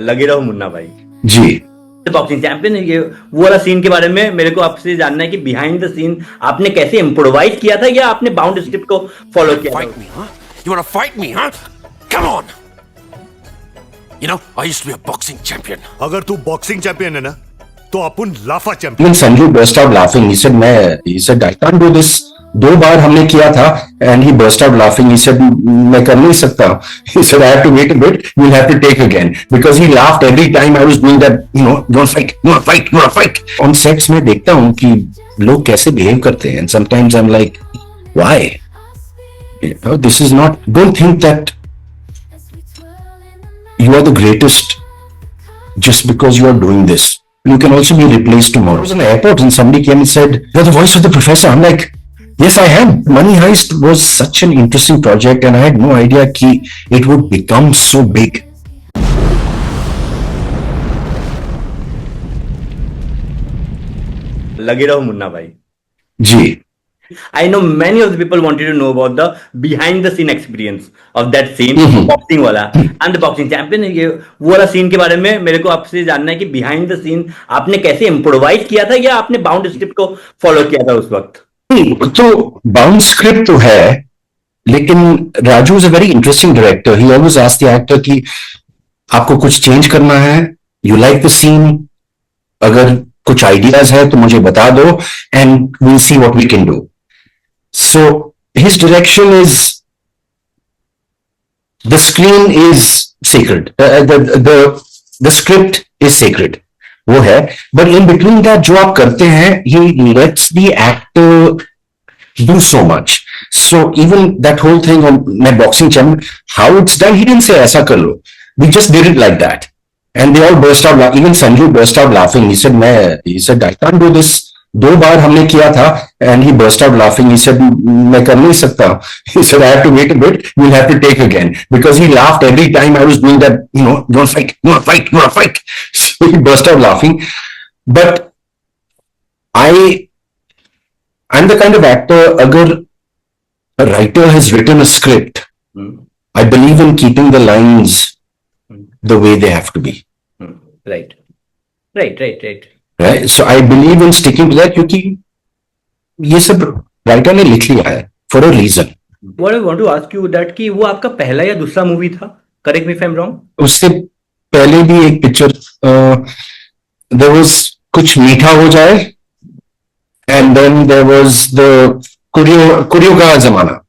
लगे रहो मुन्ना भाई। जी। बॉक्सिंग चैंपियन ये वो वाला सीन के बारे में मेरे को आपसे जानना है कि बिहाइंड द सीन आपने कैसे इम्प्रोवाइज किया था या आपने बाउंड स्क्रिप्ट को फॉलो किया था? Fight me, huh? You wanna fight me, huh? Come on! You know, I used to be a boxing champion. अगर तू बॉक्सिंग चैंपियन है ना तो अपन लाफा champion. Even Sanju burst out laughing. He said, I can't do this. 2 बार हमने किया था, and he burst out laughing. He said, मैं कर नहीं सकता. He said, I have to wait a bit. We'll have to take again because he laughed every time I was doing that. You know, you want to fight, you want to fight, you want to fight. On sets में देखता हूँ कि लोग कैसे behave करते हैं, and sometimes I'm like, why? You know, this is not. Don't think that you are the greatest just because you are doing this. You can also be replaced tomorrow. I was in the airport and somebody came and said, you're the voice of the professor. I'm like, yes, I am. Money Heist was such an interesting project and I had no idea that it would become so big. लगे रहो मुन्ना भाई। जी। I know many of the people wanted to know about the behind the scene experience of that scene, boxing वाला and the boxing champion ये वो वाला scene के बारे में मेरे को आपसे जानना है कि behind the scene आपने कैसे इम्प्रोवाइज किया था या आपने बाउंड स्क्रिप्ट को फॉलो किया था उस वक्त? तो बाउंड स्क्रिप्ट तो है, लेकिन Raju is a very interesting director. He always asks the actor कि आपको कुछ चेंज करना है, यू लाइक द सीन, अगर कुछ आइडियाज है तो मुझे बता दो and we'll see what we can do. So his direction is, the screen is sacred. The script is sacred. वो है, but in between that जो आप करते हैं, he lets the actor do so much. So even that whole thing on my boxing channel, how it's done, he didn't say ऐसा कर लो. We just did it like that, and they all burst out. Even Sanju burst out laughing. He said I can't do this. 2 बार हमने किया था and he burst out laughing. He said, मैं कर नहीं सकता. He said, I have to wait a bit. We'll have to take again because he laughed every time I was doing that. You know, you want to fight, you want to fight, you want to fight. So he burst out laughing. But I'm the kind of actor. अगर a writer has written a script, I believe in keeping the lines the way they have to be. Right, right, right, right. Right? So I believe in sticking to that क्योंकि ये सब writer ने लिख लिया है for a reason. What I want to ask you that कि वो आपका पहला या दूसरा मूवी था? Correct me if I'm wrong. उससे पहले भी एक पिक्चर there was कुछ मीठा हो जाए and then there was the curio का जमाना.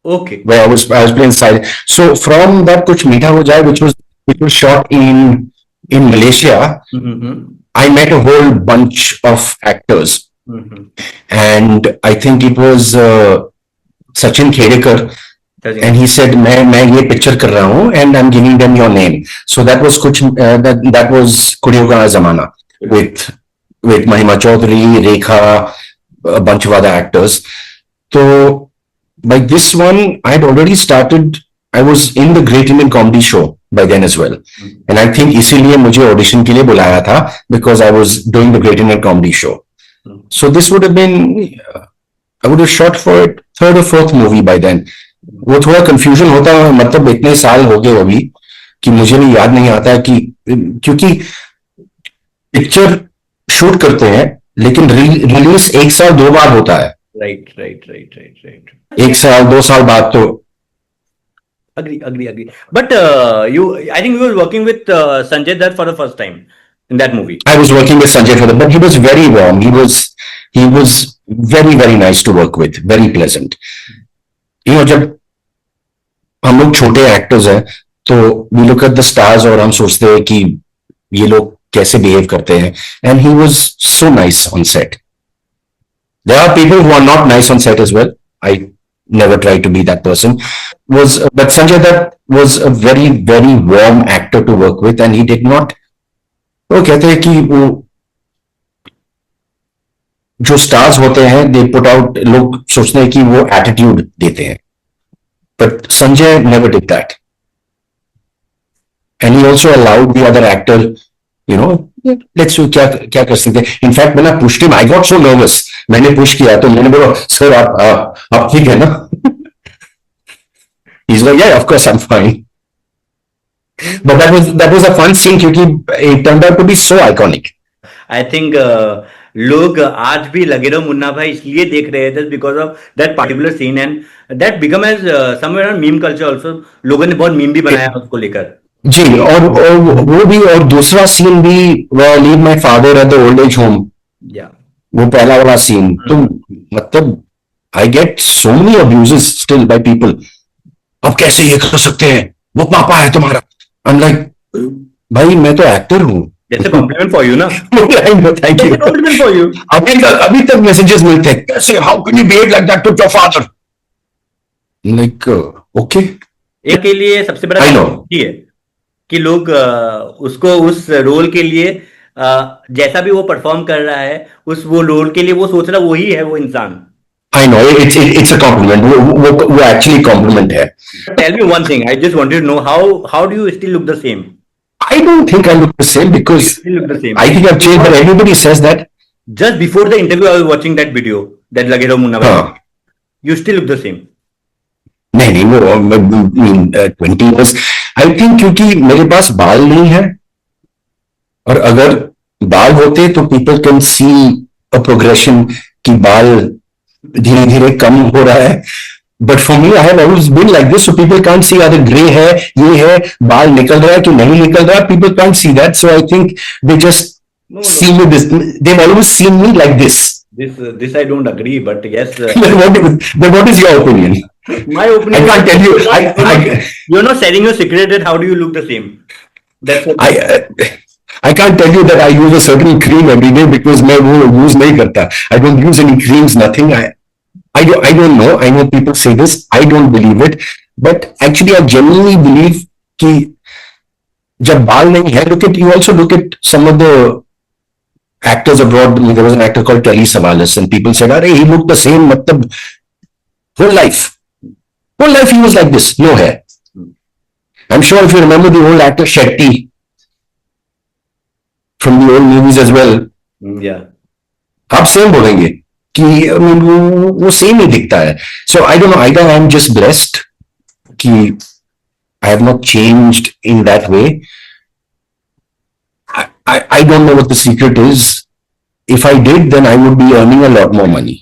Okay. Where I was playing side. So from that कुछ मीठा हो जाए which was shot in Malaysia. I met a whole bunch of actors, and I think it was Sachin Khedekar, and he said, "मैं ये picture कर रहा हूँ, and I'm giving them your name." So that was कुछ that was कुड़ियों का ज़माना with Mahima Chaudhary, Rekha, a bunch of other actors. So by this one, I had already started. I was in the Great Indian Comedy Show by then as well, and I think इसीलिए मुझे audition के लिए बुलाया था because I was doing the Great Indian Comedy Show. So this would have been, I would have shot for it 3rd or 4th movie by then. वो थोड़ा confusion होता है, मतलब इतने साल हो गए अभी कि मुझे भी याद नहीं आता है कि क्योंकि पिक्चर शूट करते हैं लेकिन रिलीज 1 साल 2 बार होता है. Right, right, right, right, right. 1 साल 2 साल बाद तो. Agree. But I think you were working with Sanjay Dutt for the first time in that movie. I was working with Sanjay for that, but he was very warm. He was very, very nice to work with, very pleasant. You know, जब हम लोग छोटे actors हैं, तो we look at the stars और हम सोचते हैं कि ये लोग कैसे behave करते हैं, and he was so nice on set. There are people who are not nice on set as well. I never tried to be that person. But Sanjay Dutt was a very, very warm actor to work with, and he did not. वो कहते हैं कि वो जो stars होते हैं, they put out, लोग सोचते हैं कि वो एटीट्यूड देते हैं, but Sanjay never did that, and he also allowed the other actor, you know, let's see क्या कर सकते हैं. In fact, when I pushed him, I got so nervous. मैंने पुश किया तो मैंने बोला, सर आप ठीक है ना? He's like, yeah, of course I'm fine. But that was a fun scene क्योंकि it turned out to be so iconic. I think लोग आज भी लगे रहो मुन्ना भाई इसलिए देख रहे थे because of that particular scene and that become as somewhere meme culture also. लोगों ने बहुत मीम भी बनाया उसको लेकर. जी, और वो भी, और दूसरा सीन भी, where I leave my father at the old age home. या वो पहला वाला सीन तो मतलब I get so many abuses still by people. अब कैसे ये कर सकते हैं, वो पापा है तुम्हारा. आई एम लाइक, भाई मैं तो एक्टर हूँ. That's a compliment for you ना. Thank you. Compliment for you. अभी तक मैसेजेस मिलते हैं, कैसे, how can you behave like that to your father. Like okay. एक के लिए सबसे बड़ा I know. ये है कि लोग उसको उस रोल के लिए जैसा भी वो परफॉर्म कर रहा है उस वो रोल के लिए वो सोच रहा वही है वो इंसान. I know it's a compliment. वो actually compliment है. Tell me one thing. I just wanted to know how do you still look the same? I don't think I look the same because Still look the same. I think I've changed, but everybody says that. Just before the interview, I was watching that video that लगे रहो मुन्ना भाई. हाँ. You still look the same. नहीं वो I mean 20 years. I think क्योंकि मेरे पास बाल नहीं है, और अगर बाल होते तो people can see a progression कि बाल धीरे धीरे कम हो रहा है. But for me, I have always been like this, so people can't see either gray है, ये है, बाल निकल रहा है कि नहीं निकल रहा. People can't see that, so I think they just No. see me this. They've always seen me like this. This I don't agree, but yes, Then what is your opinion? my opinion. I can't tell you. You're not sharing your secret. That how do you look the same? That's what I can't tell you that I use a certain cream every day because मैं वो use नहीं करता. I don't use any creams, nothing. I don't know. I know people say this. I don't believe it. But actually, I genuinely believe कि जब बाल नहीं है, you also look at some of the actors abroad. There was an actor called Telly Savalas, and people said, "Arey, he looked the same." मतलब whole life he was like this, no hair. I'm sure if you remember the old actor Shetty from the old movies as well, yeah. आप same बोलेंगे कि वो same ही दिखता है. So I don't know, either I'm just blessed कि I have not changed in that way. I don't know what the secret is. If I did, then I would be earning a lot more money.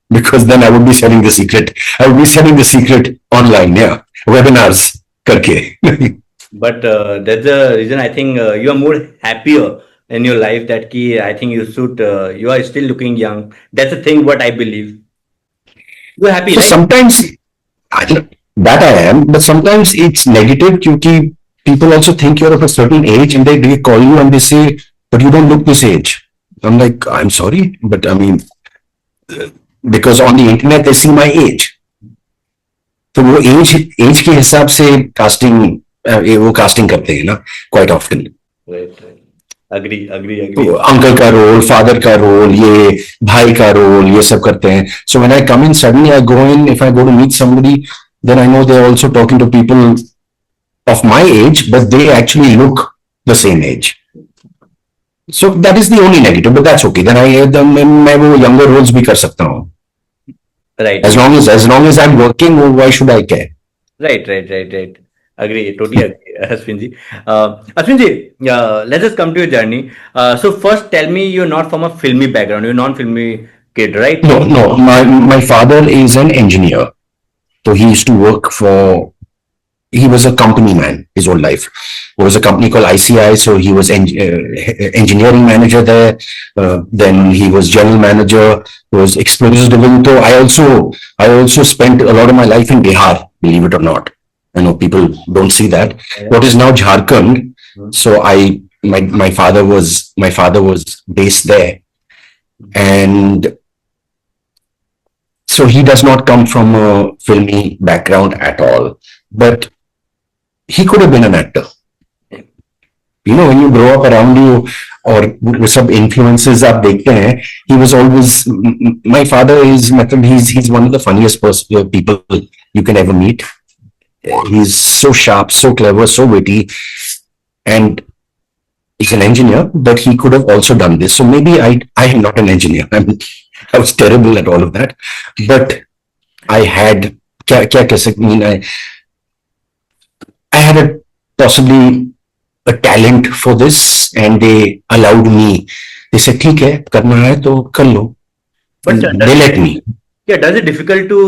Because then I would be selling the secret. I would be selling the secret online, yeah. Webinars करके. But that's the reason I think you are more happier in your life. That ki I think you should. You are still looking young. That's the thing. What I believe. You're happy, So right? sometimes that I am, but sometimes it's negative क्योंकि people also think you're of a certain age and they call you and they say, but you don't look this age. I'm like, I'm sorry, but I mean, because on the internet they see my age. तो वो age के हिसाब से वो casting करते हैं ना quite often. Right. Agree. तो अंकल का रोल, फादर का रोल, ये भाई का रोल, ये सब करते हैं. So when I come in, suddenly I go in, if I go to meet somebody, then I know they're also talking to people of my age, but they actually look the same age. So that is the only negative, but that's okay. Then मैं वो younger roles भी कर सकता हूँ. Right. As long as I'm working, why should I care? Right. Agree. Totally agree, Ashwin ji. Ashwin ji, let's just come to your journey. So first, tell me, you're not from a filmy background. You're non-filmy kid, right? No. My father is an engineer, so he used to work for. He was a company man his whole life. There was a company called ICI, so he was engineering manager there. Then he was general manager. Was explosives division. So I also spent a lot of my life in Bihar, believe it or not. I know people don't see that. What is now Jharkhand. So my father was based there, and so he does not come from a filmy background at all. But he could have been an actor. You know, when you grow up around you और वो सब influences आप देखते हैं, he was always, my father is, मतलब he's one of the funniest people you can ever meet. He's so sharp, so clever, so witty, and he's an engineer, but he could have also done this. So maybe I am not an engineer. I was terrible at all of that, but I had, क्या कह सकते हैं, I had possibly a talent for this, and they allowed me. They said, ठीक है, करना है तो कर लो. But They let me. yeah, does it difficult to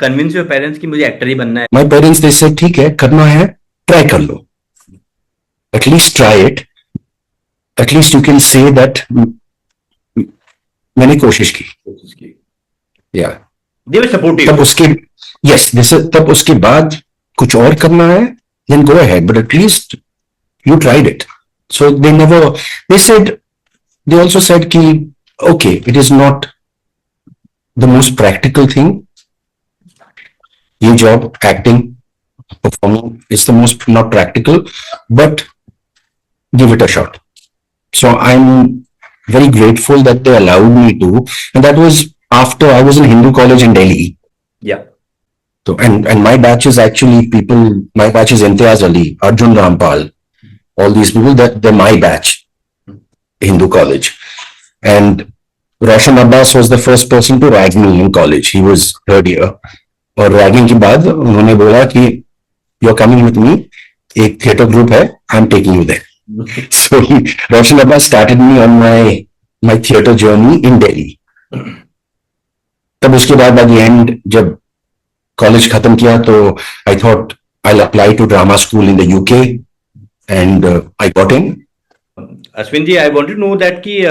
convince your parents कि मुझे एक्टर ही बनना है? My parents, they said, ठीक है, करना है, try कर लो. At least try it. At least you can say that मैंने कोशिश की. Yeah. They were supportive. तब उसके yes, तब उसके बाद कुछ और करना है, then go ahead. But at least you tried it. So they said, they also said कि okay, it is not the most practical thing. ये job, acting, performing is the most not practical, but give it a shot. So I'm very grateful that they allowed me to, and that was after I was in Hindu college in Delhi. Yeah. So and my batch is actually people. My batch is Imtiaz Ali, Arjun Rampal, all these people. They're my batch, Hindu college, and Roshan Abbas was the first person to rag me in college. He was third year. और ragging के बाद उन्होंने बोला कि you're coming with me. एक theatre group है. I'm taking you there. So Roshan Abbas started me on my theatre journey in Delhi. तब उसके बाद by the end जब college खत्म किया तो I thought I'll apply to drama school in the UK, and I got in. Ashwin ji, I want to know that कि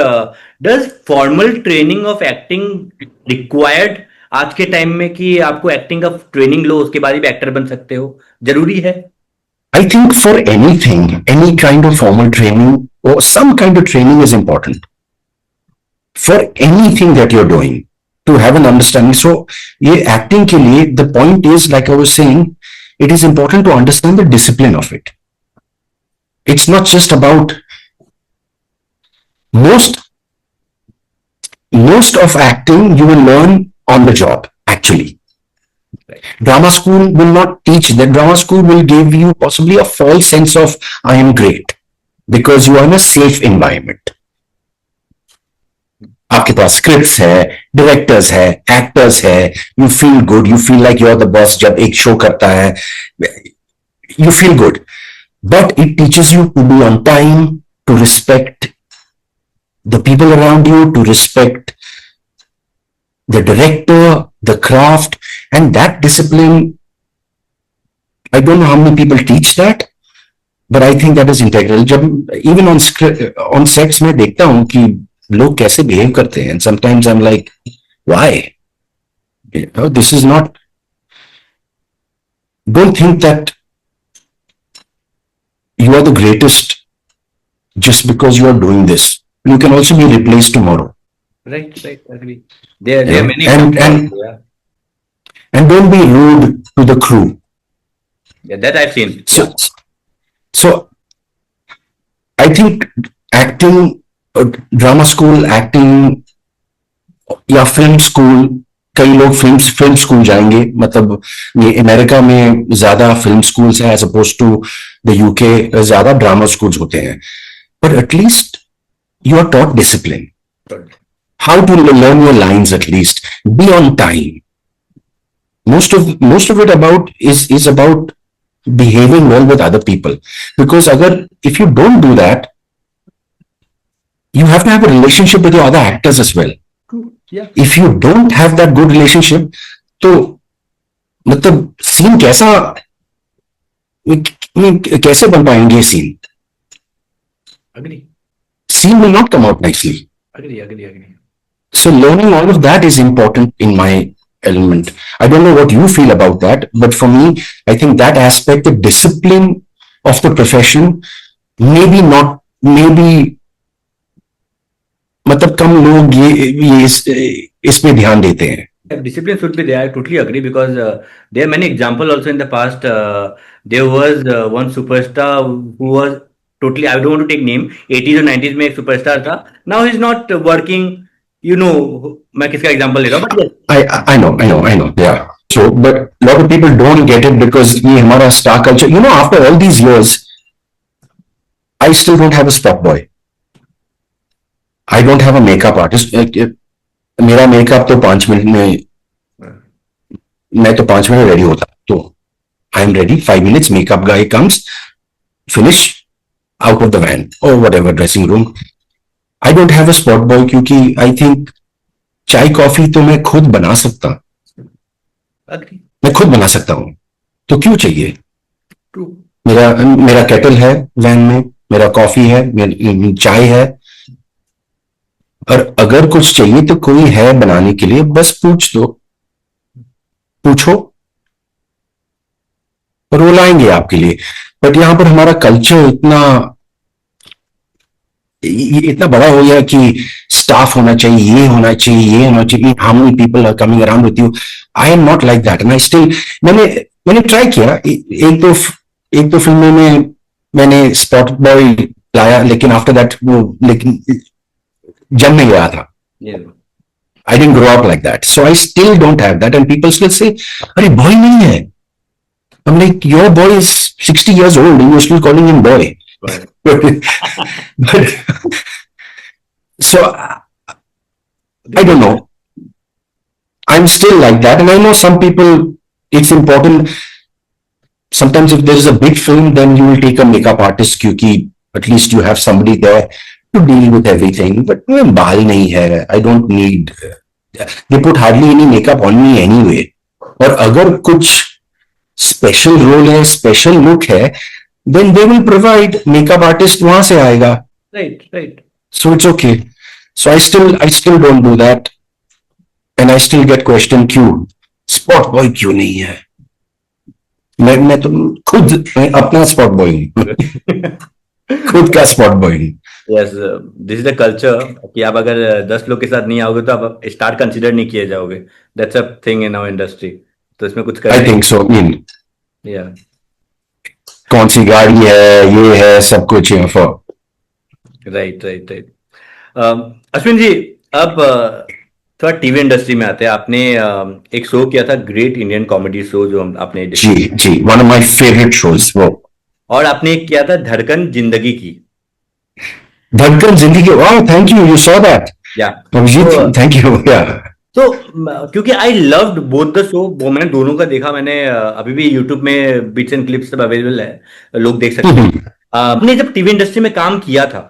does formal training of acting required आज के time में कि आपको एक्टिंग का ट्रेनिंग लो उसके बाद ही एक्टर बन सकते हो, जरूरी है? I think for anything, any kind of formal training or some kind of training is important. For anything that you're doing, to have an understanding. So, ये acting के लिए, the point is, like I was saying, it is important to understand the discipline of it. It's not just about most of acting you will learn on the job, actually. Drama school will not teach that. Drama school will give you possibly a false sense of I am great because you are in a safe environment. आपके पास scripts है, directors है, actors है, you feel good, you feel like you're the boss जब एक show करता है, you feel good. But it teaches you to be on time, to respect the people around you, to respect the director, the craft, and that discipline. I don't know how many people teach that, but I think that is integral. जब even on sets में देखता हूँ कि लोग कैसे behave करते हैं, and sometimes I'm like, why? You know, this is not. Don't think that you are the greatest just because you are doing this. You can also be replaced tomorrow. Right, agree. There are many and yeah. And don't be rude to the crew. Yeah, that I've seen. So I think acting, drama school, acting या film school, कई लोग film school जाएंगे. मतलब ये America में ज्यादा film schools हैं as opposed to the UK, ज्यादा drama schools होते हैं. But at least you are taught discipline. How to learn your lines at least. Be on time. Most of it is about behaving well with other people. Because if you don't do that, you have to have a relationship with your other actors as well. Yeah. If you don't have that good relationship, तो मतलब scene कैसे बन पाएंगे scene? Agree. Scene will not come out nicely. Agree. So learning all of that is important in my element. I don't know what you feel about that, but for me, I think that aspect, the discipline of the profession, maybe मतलब कम लोग ये इसमें ध्यान देते हैं. Discipline should be there. I totally agree because there are many examples also in the past. There was one superstar who was totally, I don't want to take name, 80s or 90s में एक superstar था. Now he's not working. You know, मैं किसका example ले रहा हूँ? But yes. I know. Yeah. So, but a lot of people don't get it because ये हमारा star culture. You know, after all these years, I still don't have a spot boy. I don't have a makeup artist. मेरा makeup तो 5 minute में, मैं तो 5 minute ready होता. तो I am ready. 5 minutes, makeup guy comes, finish, out of the van or whatever dressing room. I don't have a spot boy क्योंकि I think चाय coffee तो मैं खुद बना सकता Agree. मैं खुद बना सकता हूं, तो क्यों चाहिए? True. मेरा केटल है वैन में, मेरा कॉफी है, मेरी चाय है, और अगर कुछ चाहिए तो कोई है बनाने के लिए, बस पूछो और वो लाएंगे आपके लिए. बट यहां पर हमारा कल्चर इतना बड़ा हो गया कि स्टाफ होना चाहिए, ये होना चाहिए, ये होना चाहिए, how many people are coming around with you. I am not like that. And I still, मैंने ट्राई किया एक दो फिल्मों में मैंने स्पॉट बॉय लाया, लेकिन आफ्टर दैट लेकिन जम नहीं रहा था. Yeah. I didn't grow up like that, so I still don't have that. And people still say, "अरे boy नहीं है." I'm like, your boy is 60 years old, and you're still calling him boy. Right. But, so I don't know. I'm still like that, and I know some people. It's important. Sometimes if there is a big film, then you will take a makeup artist, क्योंकि at least you have somebody there to deal with everything. But बाल नहीं है. I don't need. They put hardly any makeup on me anyway. और अगर कुछ special role है, special look है, then they will provide makeup artist, वहां से आएगा. Right. Right. So it's okay. So I still don't do that, and I still get questioned, क्यों spot boy क्यों नहीं है? मैं तो मैं अपना स्पॉट बॉय हूँ. खुद का स्पॉट बॉय हूँ. Yes, this is the culture कि आप अगर 10 लोग के साथ नहीं आओगे तो आप स्टार कंसिडर नहीं किए जाओगे. That's a thing in our industry. तो इसमें कुछ I think so. Yeah. कौन सी गाड़ी है, ये है, सब कुछ है for. Right. अश्विन जी, अब थोड़ा टीवी इंडस्ट्री में आते हैं. आपने एक शो किया था, ग्रेट इंडियन कॉमेडी शो, जो आपने जी, one of my favorite shows. वो. और आपने एक किया था धड़कन जिंदगी की. धड़कन जिंदगी. Wow, thank you. You saw that. Yeah. Abhijit, thank you. Yeah. तो क्योंकि I loved both the show, वो मैंने दोनों का देखा. मैंने अभी भी यूट्यूब में बिट्स एंड क्लिप्स सब अवेलेबल है, लोग देख सकते हैं. आपने जब टीवी इंडस्ट्री में काम किया था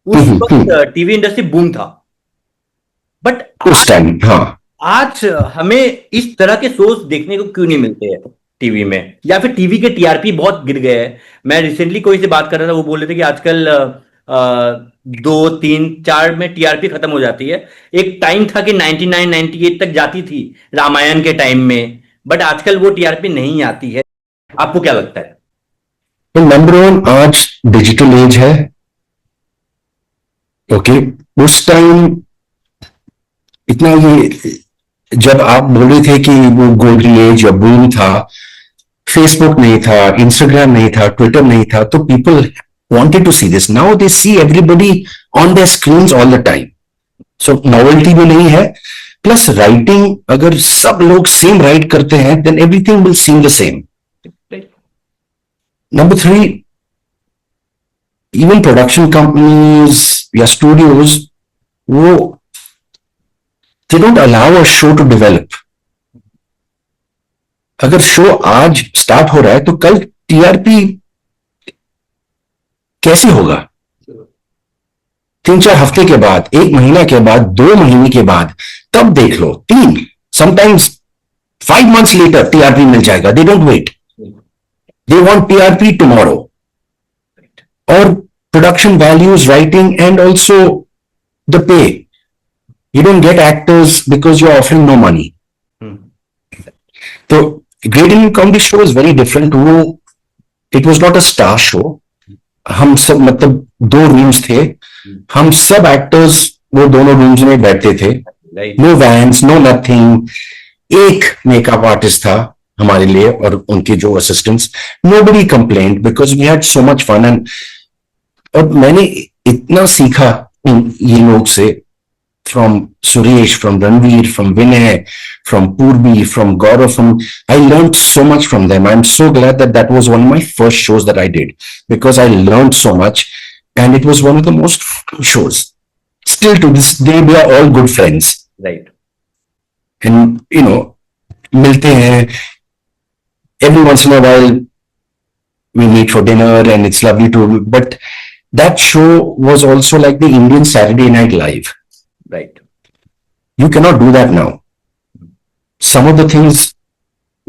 उस वक्त टीवी इंडस्ट्री बूम था, बट उस टाइम, हाँ. आज हमें इस तरह के शोज देखने को क्यों नहीं मिलते हैं टीवी में, या फिर टीवी के टीआरपी बहुत गिर गए हैं? मैं रिसेंटली कोई से बात कर रहा था, वो बोल रहे थे कि आजकल 2, 3, 4 में टीआरपी खत्म हो जाती है. एक टाइम था कि 99, 98 तक जाती थी रामायण के टाइम में, बट आजकल वो टीआरपी नहीं आती है. आपको क्या लगता है? तो नंबर 1, आज डिजिटल एज है. ओके. उस टाइम इतना ये, जब आप बोल रहे थे कि वो गोल्डन एज या बूम था, फेसबुक नहीं था, इंस्टाग्राम नहीं था, ट्विटर नहीं था, तो people wanted to see this. Now they see everybody on their screens all the time. So novelty भी नहीं है. Plus writing, अगर सब लोग same write करते हैं, then everything will seem the same. Number 3, even production companies या studios, वो they don't allow a show to develop. अगर शो आज स्टार्ट हो रहा है तो कल टीआरपी कैसे होगा? 3-4 हफ्ते के बाद, 1 महीना के बाद, 2 महीने के बाद, तब देख लो. 3, sometimes 5 months later टीआरपी मिल जाएगा. They don't wait. They want TRP tomorrow. Or production values, writing, and also the pay. You don't get actors because you're offering no money. So Great Indian Comedy Show is very different. It was not a star show. हम सब, मतलब 2 rooms थे, हम सब actors वो दोनों rooms में बैठते थे. No vans, no nothing. एक मेकअप आर्टिस्ट था हमारे लिए और उनके जो assistants. Nobody complaint because we had so much fun. And और मैंने इतना सीखा ये लोग से, from Suresh, from Ranveer, from Vinay, from Purbi, from Gaurav, I learned so much from them. I'm so glad that was one of my first shows that I did, because I learned so much, and it was one of the most fun shows. Still to this day, we are all good friends. Right. And, milte hain. every once in a while we meet for dinner and it's lovely to, but that show was also like the Indian Saturday Night Live. Right. You cannot do that now. Some of the things,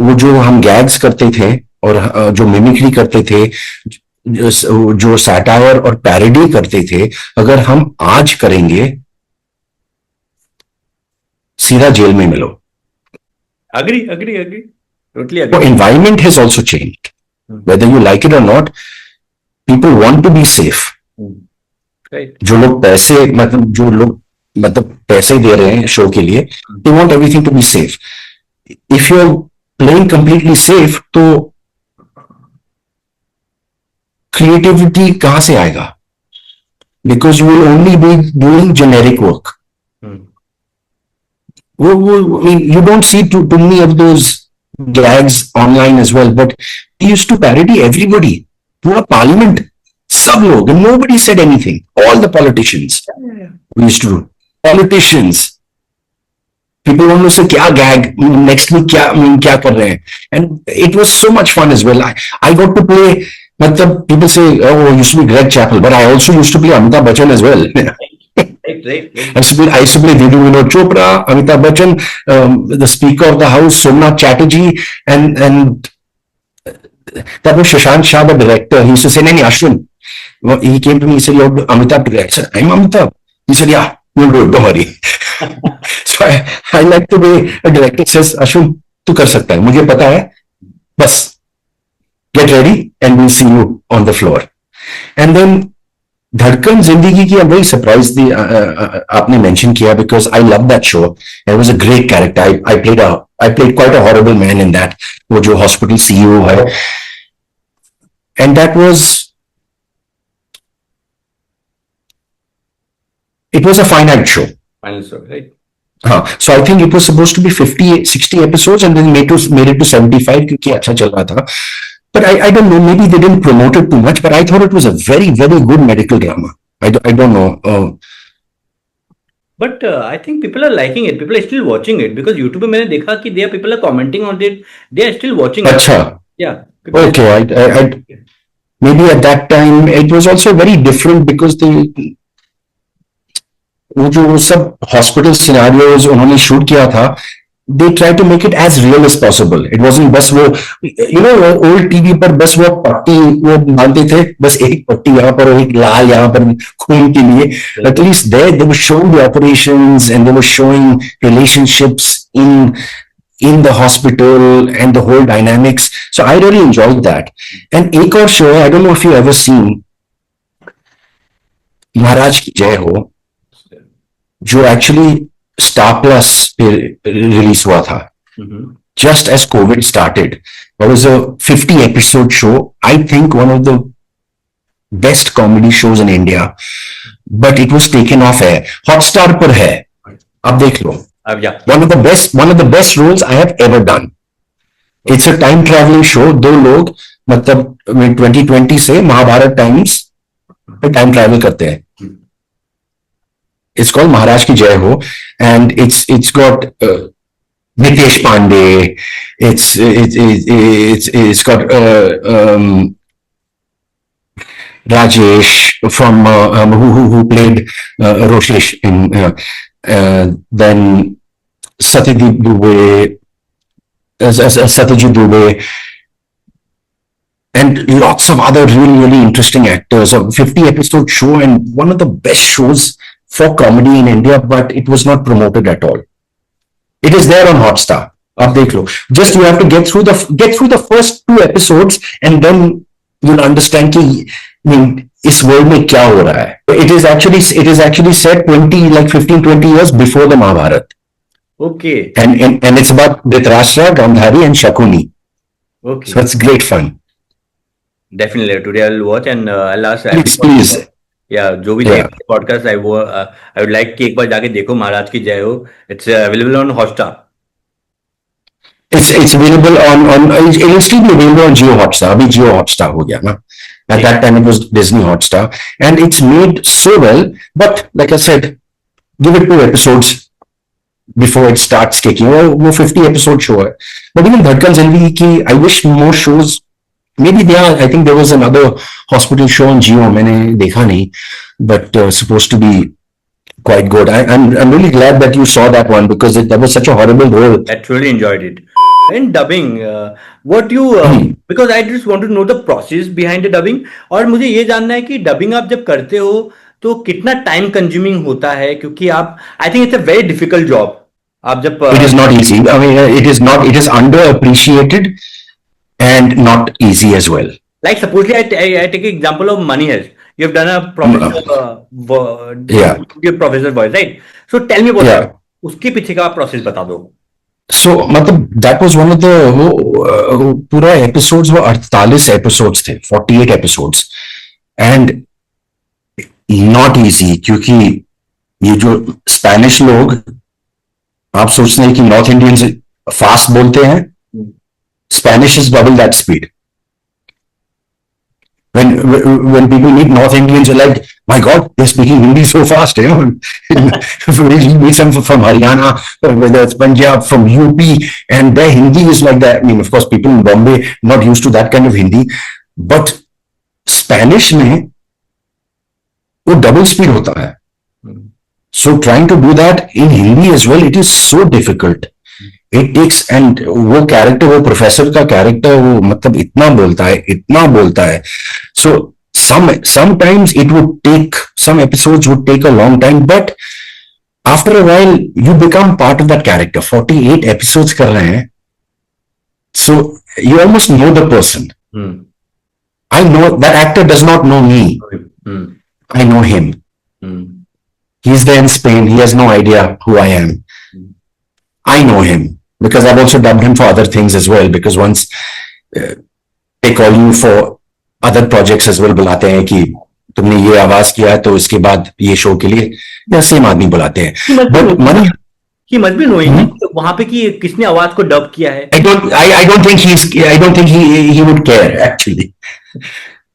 वो जो हम gags करते थे और जो mimicry करते थे, जो satire और parody करते थे, अगर हम आज करेंगे, सीधा जेल में मिलो. Agree. Totally The agree. environment has also changed. Whether you like it or not, people want to be safe. Right. जो लोग पैसे दे रहे हैं शो के लिए, they want everything to be safe. If you're playing completely safe, तो creativity कहाँ से आएगा? Because you will only be doing generic work. I mean, you don't see too many of those gags online as well, but he used to parody everybody. पूरा parliament, सब लोग, and nobody said anything. All the politicians. We used to do. Politicians. People want to say क्या gag, next week क्या कर रहे हैं, and it was so much fun as well. I got to play. मतलब people say, oh, I used to be Greg Chappell, but I also used to play Amitabh Bachchan as well. Right. I used to play Vidhu Vinod Chopra, Amitabh Bachchan, the Speaker of the House, Somnath Chatterjee, and that was Shashank Shah, the director. He used to say, "Nani, Ashwin." He came to me, he said, "You're Amitabh today." I said, "I'm Amitabh." He said, "Yeah, you'll do it, don't worry." So I like the way a director says, "Ashwin, तू कर सकता है, मुझे पता है, बस get ready and we'll see you on the floor." And then धड़कन जिंदगी की, I'm very surprised आपने mention किया, because I love that show. It was a great character. I played quite a horrible man in that. वो जो hospital CEO है. And that was, it was a finite show. Final show, right? So I think it was supposed to be 60 episodes and then made it to 75 क्योंकि अच्छा चल रहा था. But I don't know, maybe they didn't promote it too much, but I thought it was a very, very good medical drama. I don't know. But I think people are liking it. People are still watching it because YouTube पे मैंने देखा कि people are commenting on it. They are still watching it. अच्छा. Yeah. Okay. I maybe at that time it was also very different because वो जो सब hospital scenarios उन्होंने shoot किया था, they tried to make it as real as possible. It wasn't बस वो, old TV पर बस वो पट्टी वो बांधते थे, बस एक पट्टी यहाँ पर और एक लाल यहाँ पर खून के लिए. At least there they were showing the operations and they were showing relationships in the hospital and the whole dynamics. So I really enjoyed that. And एक और show, I don't know if you ever seen, महाराज की जय हो, जो actually Star Plus पे release हुआ था. Just as COVID started. It was a 50 episode show. I think one of the best comedy shows in India. But it was taken off air. Hotstar पर है. अब देख लो. Yeah. One of the best roles I have ever done. It's a time traveling show. दो लोग मतलब 2020 से Mahabharat times पे time travel करते हैं. It's called Maharaj Ki Jai Ho, and it's got Nitesh Pandey. It's got Rajesh from who played Roshesh in then Satyajit Dubey, and lots of other really interesting actors. A 50 episode show and one of the best shows for comedy in India, but it was not promoted at all. It is there on Hotstar. Up dekh lo. Just you have to get through the first 2 episodes and then you'll understand ki, इस world में क्या हो रहा है. It is actually set 15-20 years before the Mahabharata. Okay. And it's about Dhritarashtra, Gandhari and Shakuni. Okay. So it's great fun. Definitely today I'll watch and I'll ask. Please. Yeah, जो भी देखे podcast I would like कि एक बार जाके देखो महाराज की जय हो. It's available on Hotstar. It's available on it will still be available on Jio Hotstar. अभी Jio Hotstar हो गया ना. At that time it was Disney Hotstar, and it's made so well. But like I said, give it 2 episodes. before it starts kicking. वो 50 episode show है. But even धड़कन ज़िंदगी की, I wish more shows. Maybe there are, I think there was another hospital show on Jio, मैंने देखा नहीं, but supposed to be quite good. I'm really glad that you saw that one because that was such a horrible role. I truly enjoyed it. In dubbing, what you because I just want to know the process behind the dubbing, और मुझे ये जानना है कि dubbing आप जब करते हो तो कितना टाइम कंज्यूमिंग होता है, क्योंकि आप I think it's a very difficult job. आप जब It is not easy. I mean, it is not. It is underappreciated and not easy as well. like supposedly I take example of Money Heist. You have done a professor your professor voice, right? So tell me about Yeah. that. उसके पीछे का process बता दो. So, मतलब that was one of the वो पूरा episodes वो 48 episodes थे, 48 episodes, and not easy क्योंकि ये जो स्पेनिश लोग, आप सोचते हैं कि नॉर्थ इंडियंस फास्ट बोलते हैं, Spanish is double that speed. When people meet North Indians, you're like, my God, they're speaking Hindi so fast, you know. You meet some from Haryana, whether it's Punjab, from UP, and their Hindi is like that. I mean, of course, people in Bombay not used to that kind of Hindi, but Spanish में वो double speed होता है. So trying to do that in Hindi as well, it is so difficult. It takes, and वो character, वो professor का character, वो मतलब इतना बोलता है. So sometimes it would take, some episodes would take a long time, but after a while you become part of that character. 48 episodes कर रहे हैं, so you almost know the person. I know that actor does not know me. I know him. He's there in Spain. He has no idea who I am. I know him because I've also dubbed him for other things as well. Because once they call you for other projects as well, बुलाते हैं कि तुमने ये आवाज किया है तो इसके बाद ये शो के लिए, या सेम आदमी बुलाते हैं. But Money, he must be knowing वहां पे कि किसने आवाज को डब किया है. I don't think he would care actually.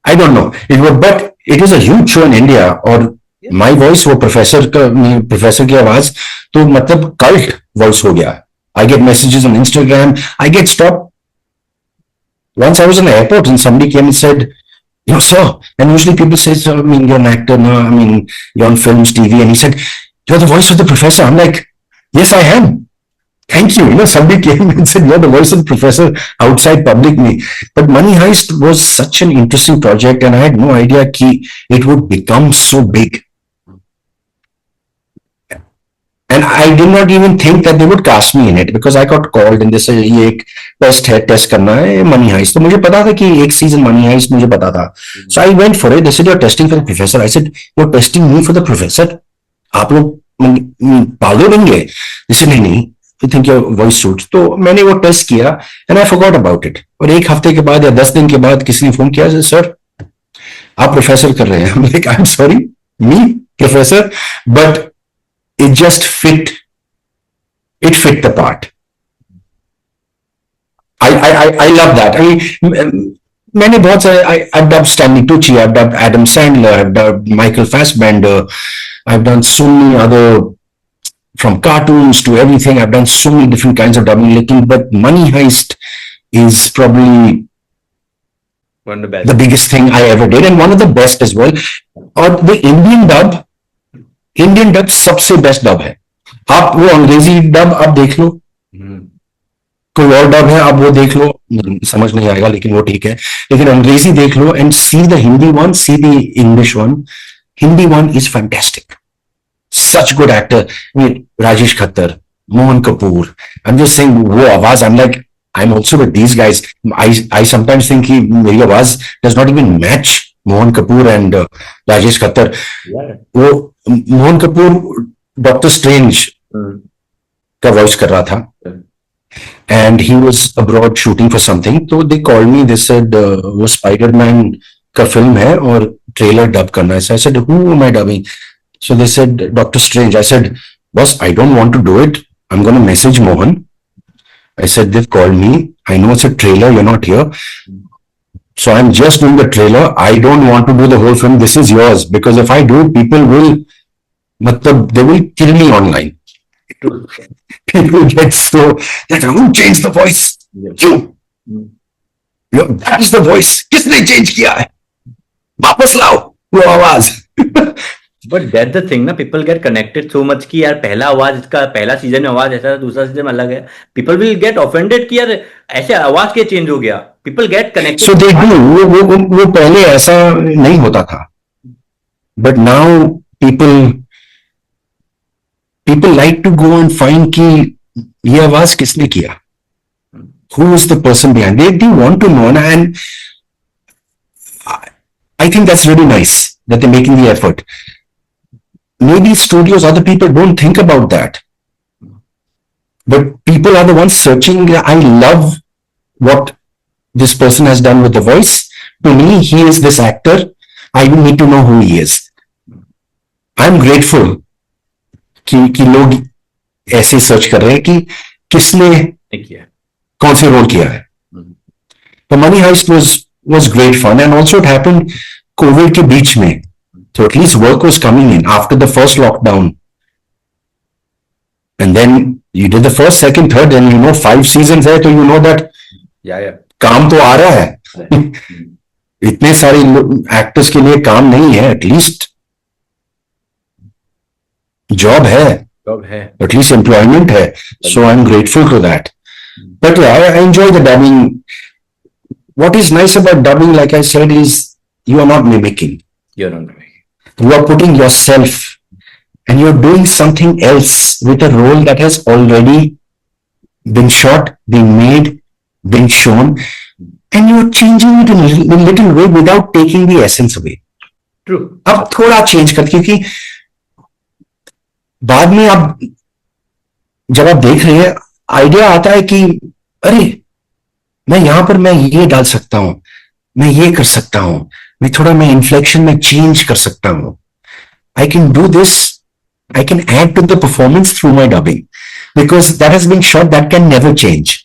I don't know. But it is a huge show in India. और My voice वो प्रोफेसर की आवाज तो मतलब कल्ट वॉइस हो गया. I get messages on Instagram. I get stopped. Once I was in the airport and somebody came and said, you know, sir, and usually people say, sir, I mean, you're an actor now, I mean, you're on films, TV, and he said, you're the voice of the professor. I'm like, yes, I am. Thank you. You know, somebody came and said, you're the voice of the professor outside public me. But Money Heist was such an interesting project, and I had no idea that it would become so big. And I did not even think that they would cast me in it because I got called and they said ये एक test करना है Money Heist. तो मुझे पता था कि एक सीजन Money Heist मुझे पता था. So I went for it. They said you're testing for the professor. I said you're testing me for the professor. आप लोग पागल बन गए. They said नहीं, you think your voice suits. तो मैंने वो टेस्ट किया and I forgot about it. और एक हफ्ते के बाद या 10 दिन के बाद किसी ने फोन किया, सर आप प्रोफेसर कर रहे हैं. I'm like, I'm sorry, me professor, but it just fit the part. I love that. I mean, मैंने बहुत सारे, I've dubbed Stanley Tucci, I've dubbed Adam Sandler, I've dubbed Michael Fassbender, I've done so many other, from cartoons to everything. I've done so many different kinds of dubbing, but Money Heist is probably one of the best, the biggest thing I ever did, and one of the best as well. और the Indian dub सबसे best dub है. आप वो अंग्रेजी dub आप देख लो, कोई और डब है आप वो देख लो, समझ नहीं आएगा लेकिन वो ठीक है. लेकिन अंग्रेजी देख लो and see the Hindi one, see the English one. Hindi one is fantastic. Such good actor. I mean, Rajesh Khattar, Mohan Kapoor. I'm just saying वो आवाज, I'm like, I'm also with these guys. I sometimes think कि मेरी आवाज does not even match Mohan Kapoor and Rajesh Khattar. वो Mohan Kapoor doctor strange का voice कर रहा था and he was abroad shooting for something. तो they called me, they said वो स्पाइडरमैन का फिल्म है और ट्रेलर डब करना है. So I said, who am I dubbing? So they said Doctor Strange. I said, boss, I don't want to do it. I'm going to message Mohan. I said, they've called me. I know it's a trailer. You're not here. So I'm just doing the trailer. I don't want to do the whole film. This is yours. Because if I do, people will, they will kill me online. True. People get so that who changed the voice? You. That is the voice. किसने change किया है? वापस लाओ वो आवाज. But that the thing ना, people get connected so much कि यार पहला आवाज इसका, पहला सीजन में आवाज ऐसा था, दूसरा सीजन में अलग है. पीपल विल गेट ऑफेंडेड कि यार ऐसे आवाज के चेंज हो गया. People get connected. So they do. वो पहले ऐसा नहीं होता था. But now people like to go and find कि ये आवाज किसने किया? Who is the person behind? They want to know, and I think that's really nice that they're making the effort. Maybe studios, other people don't think about that. But people are the ones searching. I love what this person has done with the voice. To me, he is this actor. I need to know who he is. I'm grateful कि लोग ऐसे search कर रहे हैं कि किसने कौन से रोल किया है. The Money Heist was great fun, and also it happened COVID के बीच में. So at least work was coming in after the first lockdown. And then you did the first, second, third, and 5 seasons है, तो that काम तो आ रहा है. इतने सारे एक्टर्स के लिए काम नहीं है, एटलीस्ट जॉब है, एटलीस्ट एम्प्लॉयमेंट है. So I am grateful to that. But yeah, I enjoy the dubbing. What is nice about dubbing, like I said, is you are not mimicking. You're not mimicking. You are putting yourself, and you're doing something else with a role that has already been shot, been made, been shown, and you're changing it in a little way without taking the essence away. True. अब थोड़ा change कर, क्योंकि बाद में आप जब आप देख रहे हैं, आइडिया आता है कि अरे मैं यहां पर मैं ये डाल सकता हूं, मैं ये कर सकता हूं, मैं इन्फ्लेक्शन में चेंज कर सकता हूं. I can do this. I can add to the performance through my dubbing, because that has been shot, that can never change.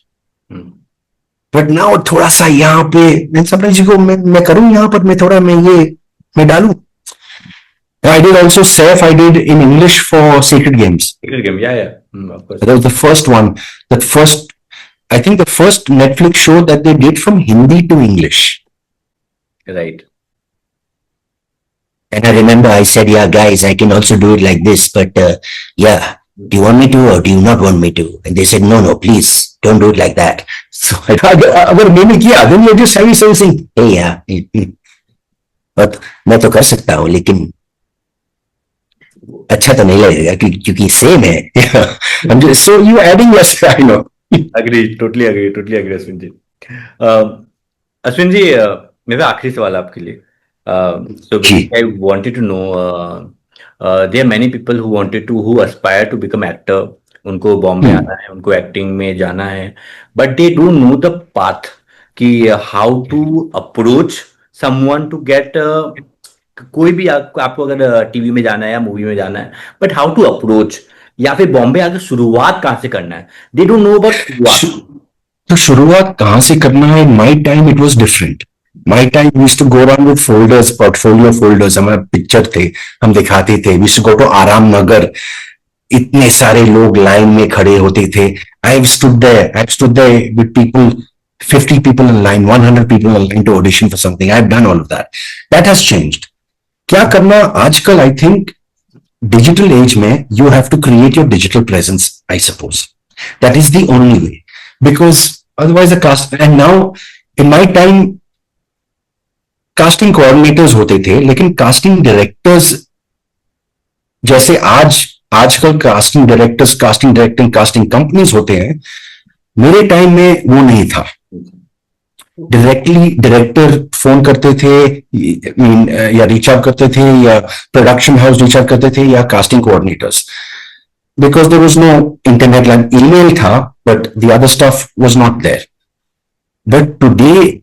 But now थोड़ा सा यहाँ पे सपना जी को मैं करूं, यहाँ पर मैं डालूं. I did also Saif. I did in English for Sacred Games. Sacred Game, yeah. Of course. That was the first one. I think the first Netflix show that they did from Hindi to English. Right. And I remember I said, yeah, guys, I can also do it like this, but yeah, do you want me to or do you not want me to? And they said, no, please, don't do it like that. So अगर मैंने किया, then you're just saying, hey, yeah, but मैं तो कर सकता हूँ, लेकिन अच्छा तो नहीं लगेगा क्योंकि सेम है. So you adding your, I know. Totally agree, Ashwin जी. अश्विन जी, मेरा आखिरी सवाल आपके लिए. So I wanted to know, there are many people who aspire to become actor. उनको बॉम्बे आना है, उनको एक्टिंग में जाना है, but they don't know the path कि how to approach someone to get कोई भी आपको अगर टीवी में जाना है या मूवी में जाना है, बट हाउ टू अप्रोच, या फिर बॉम्बे आकर शुरुआत कहां से करना है. They don't know about. तो शुरुआत कहां से करना है. My time it was different. My time we used to go around with folders, portfolio folders. हमारे पिक्चर थे, हम दिखाते थे. We used to go to Aram Nagar. इतने सारे लोग लाइन में खड़े होते थे. I stood there with people, 50 people in line, 100 people in line to audition for something. I've done all of that. That has changed. क्या करना आजकल, आई थिंक डिजिटल एज में you have to create your digital presence. I suppose that is the only way, because otherwise the cast. And now in my time casting coordinators होते थे, लेकिन casting directors जैसे आजकल casting directors, casting companies होते हैं, मेरे time में वो नहीं था. डायरेक्टली डायरेक्टर फोन करते थे या रीच आउट करते थे, या प्रोडक्शन हाउस रीच आउट करते थे, या casting coordinators, because there was no internet. Like email था, but the other stuff was not there. But today,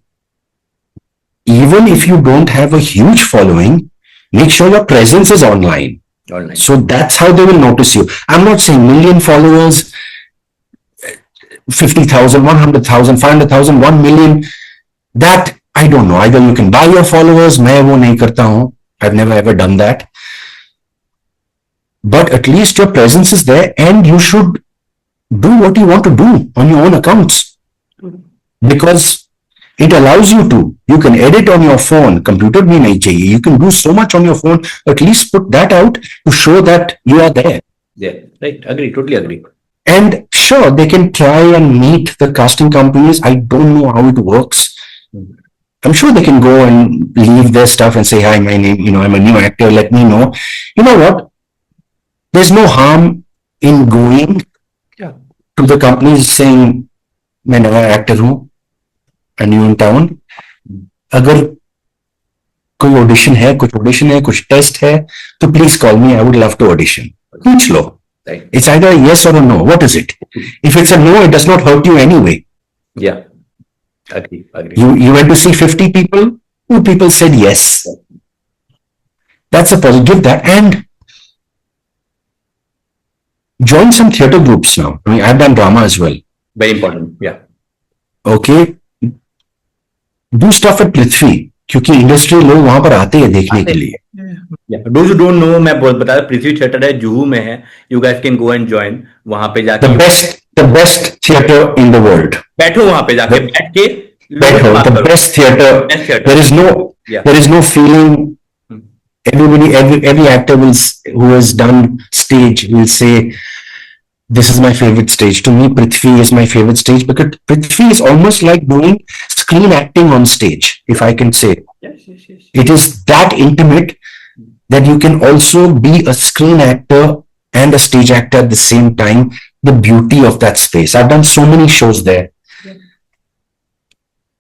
even if you don't have a huge following, make sure your presence is online. So that's how they will notice you. I'm not saying million followers, 50,000, 100,000, 500,000, 1 million. That I don't know. Either you can buy your followers. मैं वो नहीं करता हूँ. I've never ever done that. but at least your presence is there, and you should do what you want to do on your own accounts, because it allows you to. You can edit on your phone. Computer bhi nahi chahiye. You can do so much on your phone. At least put that out to show that you are there. Yeah, right. Agree. Totally agree. And sure, they can try and meet the casting companies. I don't know how it works. I'm sure they can go and leave their stuff and say, hi, my name, I'm a new actor. Let me know. You know what? There's no harm in going Yeah. to the companies saying, मैं नया actor हूँ, a new in town. अगर कोई audition है, कुछ test है, तो please call me. I would love to audition. पूछ लो. Right. It's either a yes or a no. What is it? If it's a no, it does not hurt you anyway. Yeah. Agree. You went to see 50 people, 2 people said yes. That's a positive. That, and join some theater groups now. I mean, I've done drama as well. Very important. Yeah. Okay. Do stuff at Prithvi, क्योंकि industry लोग वहां पर आते हैं देखने के लिए. Yeah. Those who don't know, मैं बहुत बता रहा, पृथ्वी थिएटर है, जुहू में है. You guys can go and join. वहां पे जाके The best theater in the world. बैठो वहां पे जाके बैठ के Better, the best theater. Best theater. There is no feeling. Every actor who has done stage will say, this is my favorite stage. To me, Prithvi is my favorite stage, because Prithvi is almost like doing screen acting on stage, if I can say. Yes. It is that intimate that you can also be a screen actor and a stage actor at the same time. The beauty of that space. I've done so many shows there.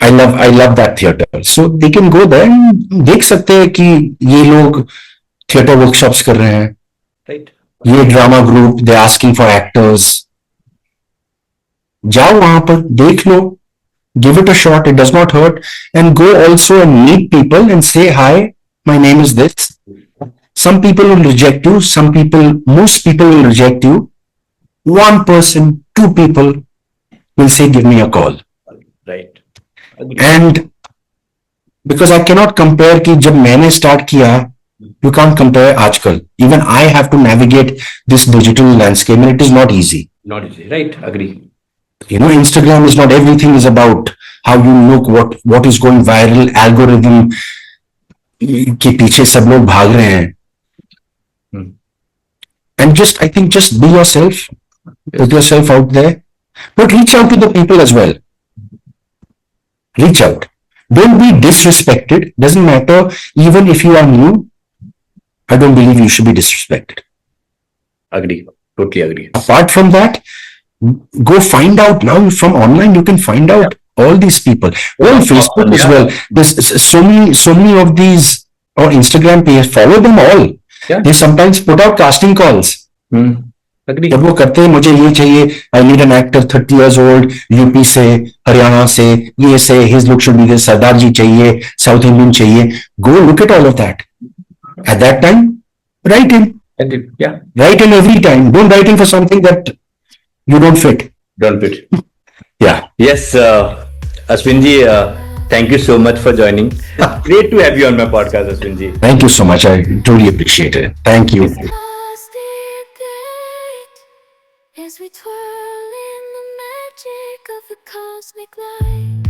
I love that theater. So they can go there and देख सकते हैं कि ये लोग theater workshops कर रहे हैं. Right. ये drama group, they're asking for actors. जाओ वहां पर, देख लो, give it a shot. It does not hurt. And go also and meet people and say, hi, my name is this. Some people will reject you. Most people will reject you. 1 person, 2 people will say, give me a call. Right. And because I cannot compare कि जब मैंने start किया, you can't compare आजकल. Even I have to navigate this digital landscape, and it is not easy. Not easy. Right. Agree. Instagram is not everything is about how you look, what is going viral, algorithm के पीछे सब लोग भाग रहे हैं. And I think just be yourself, put yourself out there, but reach out to the people as well. Reach out. Don't be disrespected. Doesn't matter. Even if you are new, I don't believe you should be disrespected. Agree. Totally agree. Apart from that, go find out now from online. You can find out all these people. On Facebook as well. There's so many of these, or Instagram page. Follow them all. Yeah. They sometimes put out casting calls. Agree. जब वो करते हैं, मुझे ये चाहिए, I need an actor 30 years old, UP से, हरियाणा से, ये से, his look should be this, Sardar ji चाहिए, साउथ इंडियन चाहिए. Go look at all of that. At that time, right in. Yeah. Write in every time. Don't write in for something that you don't fit. Don't fit. Yeah. Yes, Ashwin ji, thank you so much for joining. Great to have you on my podcast, Ashwin ji. Thank you so much. I truly appreciate it. Thank you. As we twirl in the magic of the cosmic light.